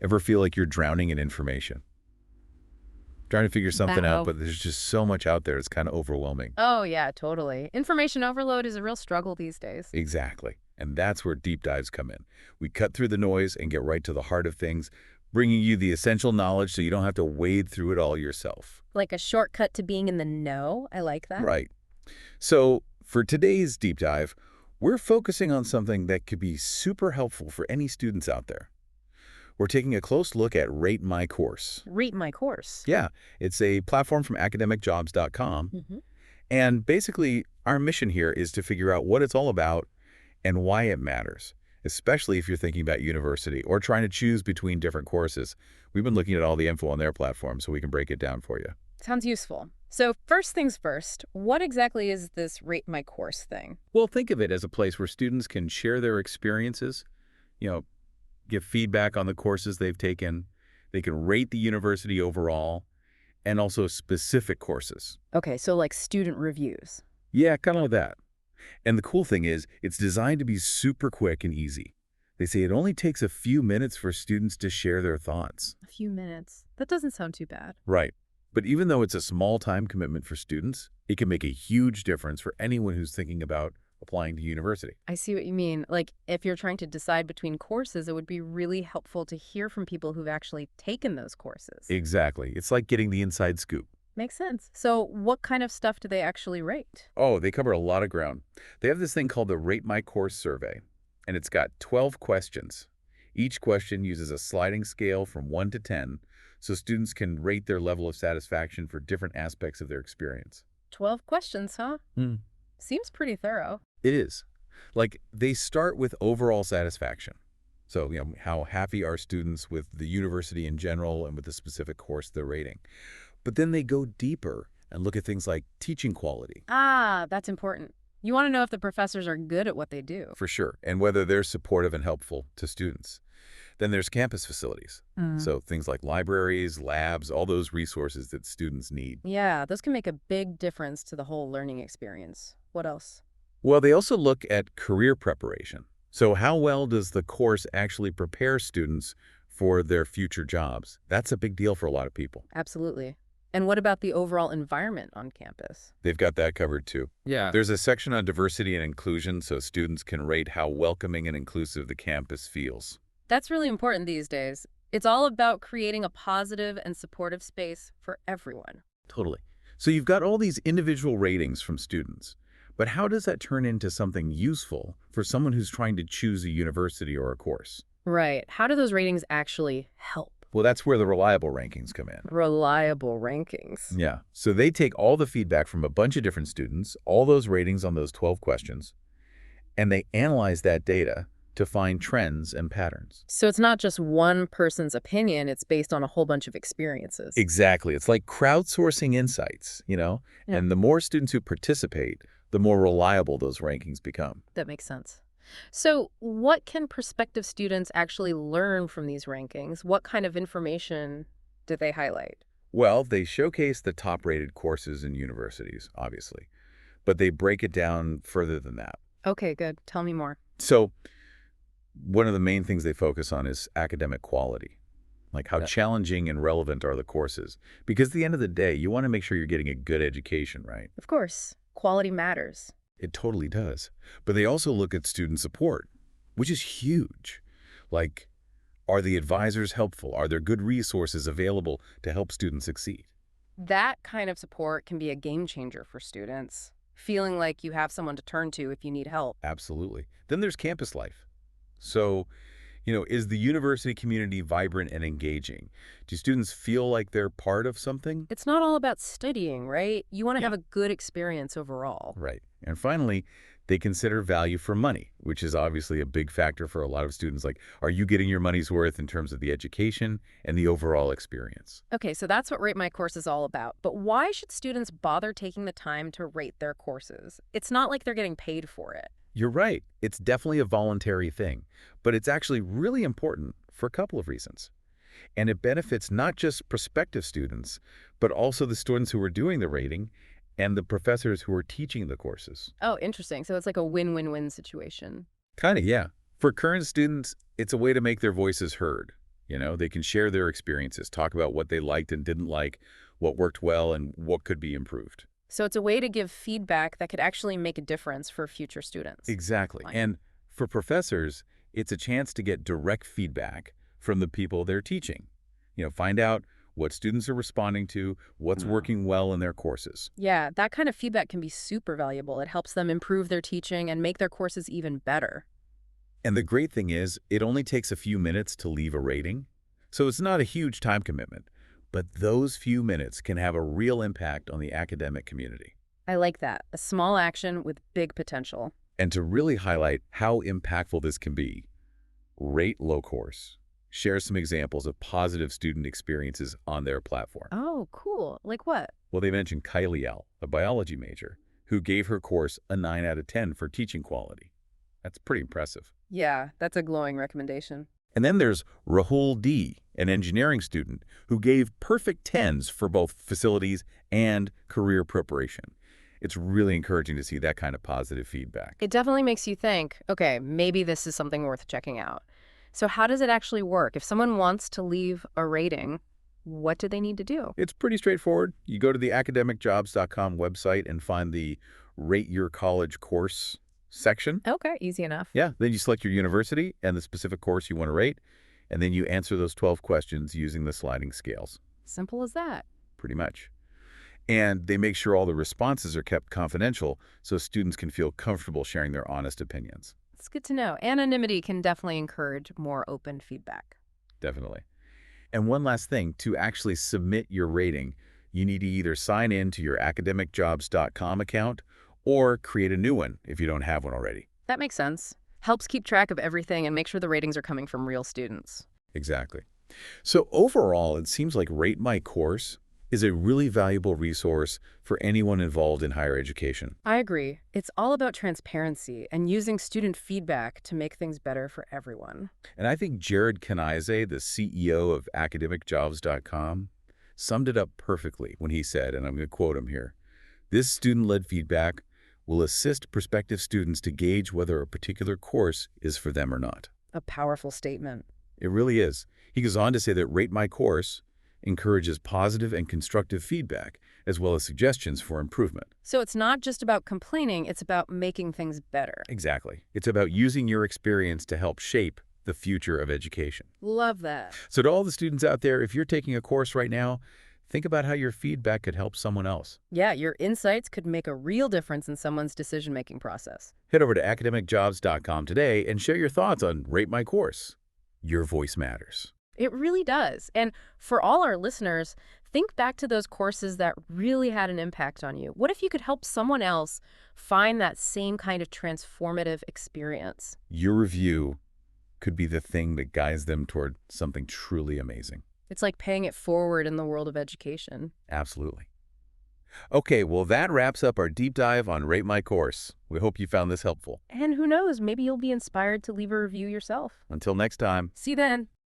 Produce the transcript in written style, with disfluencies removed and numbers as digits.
Ever feel like you're drowning in information? Trying to figure something out, Wow. but there's just so much out there, it's kind of overwhelming. Oh, yeah, totally. Information overload is a real struggle these days. Exactly. And that's where deep dives come in. We cut through the noise and get right to the heart of things, bringing you the essential knowledge so you don't have to wade through it all yourself. Like a shortcut to being in the know. I like that. Right. So for today's deep dive, we're focusing on something that could be super helpful for any students out there. We're taking a close look at Rate My Course. Rate my course. Yeah, it's a platform from academicjobs.com. Hmm. And basically, our mission here is to figure out what it's all about and why it matters, especially if you're thinking about university or trying to choose between different courses. We've been looking at all the info on their platform so we can break it down for you. Sounds useful. So first things first, what exactly is this rate my course thing? Well, think of it as a place where students can share their experiences, you know, give feedback on the courses they've taken. They can rate the university overall and also specific courses. Okay, so like student reviews. Yeah, kind of like that. And the cool thing is, it's designed to be super quick and easy. They say it only takes a few minutes for students to share their thoughts. A few minutes. That doesn't sound too bad. Right. But even though it's a small time commitment for students, it can make a huge difference for anyone who's thinking about applying to university. I see what you mean. Like, if you're trying to decide between courses, it would be really helpful to hear from people who've actually taken those courses. Exactly. It's like getting the inside scoop. Makes sense. So what kind of stuff do they actually rate? Oh, they cover a lot of ground. They have this thing called the Rate My Course survey, and it's got 12 questions. Each question uses a sliding scale from 1 to 10, so students can rate their level of satisfaction for different aspects of their experience. 12 questions, huh? Hmm. Seems pretty thorough. It is. Like, they start with overall satisfaction. So, how happy are students with the university in general and with the specific course they're rating. But then they go deeper and look at things like teaching quality, Ah, that's important. You want to know if the professors are good at what they do. for sure, and whether they're supportive and helpful to students. Then there's campus facilities. Mm. So things like libraries, labs, all those resources that students need. Yeah, those can make a big difference to the whole learning experience. What else? Well, they also look at career preparation. So how well does the course actually prepare students for their future jobs? That's a big deal for a lot of people. Absolutely. And what about the overall environment on campus? They've got that covered too. Yeah. There's a section on diversity and inclusion so students can rate how welcoming and inclusive the campus feels. That's really important these days. It's all about creating a positive and supportive space for everyone. Totally. So you've got all these individual ratings from students, but how does that turn into something useful for someone who's trying to choose a university or a course? Right. How do those ratings actually help? Well, that's where the reliable rankings come in. Reliable rankings. Yeah. So they take all the feedback from a bunch of different students, all those ratings on those 12 questions, and they analyze that data to find trends and patterns. So it's not just one person's opinion, it's based on a whole bunch of experiences. Exactly. It's like crowdsourcing insights. Yeah. And the more students who participate, the more reliable those rankings become. That makes sense. So what can prospective students actually learn from these rankings? What kind of information do they highlight? Well, they showcase the top-rated courses in universities, obviously, but they break it down further than that. Okay, good. Tell me more. So one of the main things they focus on is academic quality, like how Yeah. challenging and relevant are the courses. Because at the end of the day, you want to make sure you're getting a good education, right? Of course, quality matters. It totally does. But they also look at student support, which is huge. Like, are the advisors helpful? Are there good resources available to help students succeed? That kind of support can be a game changer for students, feeling like you have someone to turn to if you need help. Absolutely. Then there's campus life. So, is the university community vibrant and engaging? Do students feel like they're part of something? It's not all about studying, right? You want to Yeah. have a good experience overall. Right. And finally, they consider value for money, which is obviously a big factor for a lot of students. Like, are you getting your money's worth in terms of the education and the overall experience? Okay, so that's what Rate My Course is all about. But why should students bother taking the time to rate their courses? It's not like they're getting paid for it. You're right. It's definitely a voluntary thing, but it's actually really important for a couple of reasons. And it benefits not just prospective students, but also the students who are doing the rating and the professors who are teaching the courses. Oh, interesting. So it's like a win-win-win situation. Kind of, yeah. For current students, it's a way to make their voices heard. They can share their experiences, talk about what they liked and didn't like, what worked well, and what could be improved. So it's a way to give feedback that could actually make a difference for future students. Exactly. Fine. And for professors, it's a chance to get direct feedback from the people they're teaching. Find out what students are responding to, what's working well in their courses. Yeah, that kind of feedback can be super valuable. It helps them improve their teaching and make their courses even better. And the great thing is, it only takes a few minutes to leave a rating, so it's not a huge time commitment. But those few minutes can have a real impact on the academic community. I like that. A small action with big potential. And to really highlight how impactful this can be, Rate Low Course shares some examples of positive student experiences on their platform. Oh, cool. Like what? Well, they mentioned Kylie L., a biology major, who gave her course a 9 out of 10 for teaching quality. That's pretty impressive. Yeah, that's a glowing recommendation. And then there's Rahul D., an engineering student, who gave perfect 10s for both facilities and career preparation. It's really encouraging to see that kind of positive feedback. It definitely makes you think, okay, maybe this is something worth checking out. So how does it actually work? If someone wants to leave a rating, what do they need to do? It's pretty straightforward. You go to the academicjobs.com website and find the Rate Your College Course section. Okay, easy enough. Yeah, then you select your university and the specific course you want to rate, and then you answer those 12 questions using the sliding scales. Simple as that. Pretty much. And they make sure all the responses are kept confidential so students can feel comfortable sharing their honest opinions. It's good to know. Anonymity can definitely encourage more open feedback. Definitely. And one last thing, to actually submit your rating, you need to either sign in to your academicjobs.com account or create a new one if you don't have one already. That makes sense. Helps keep track of everything and make sure the ratings are coming from real students. Exactly. So overall, it seems like Rate My Course is a really valuable resource for anyone involved in higher education. I agree. It's all about transparency and using student feedback to make things better for everyone. And I think Jared Kanize, the CEO of academicjobs.com, summed it up perfectly when he said, and I'm going to quote him here, "This student-led feedback will assist prospective students to gauge whether a particular course is for them or not." A powerful statement. It really is. He goes on to say that Rate My Course encourages positive and constructive feedback, as well as suggestions for improvement. So it's not just about complaining, it's about making things better. Exactly. It's about using your experience to help shape the future of education. Love that. So to all the students out there, if you're taking a course right now, think about how your feedback could help someone else. Yeah, your insights could make a real difference in someone's decision-making process. Head over to academicjobs.com today and share your thoughts on Rate My Course. Your voice matters. It really does. And for all our listeners, think back to those courses that really had an impact on you. What if you could help someone else find that same kind of transformative experience? Your review could be the thing that guides them toward something truly amazing. It's like paying it forward in the world of education. Absolutely. Okay, well, that wraps up our deep dive on Rate My Course. We hope you found this helpful. And who knows, maybe you'll be inspired to leave a review yourself. Until next time. See you then.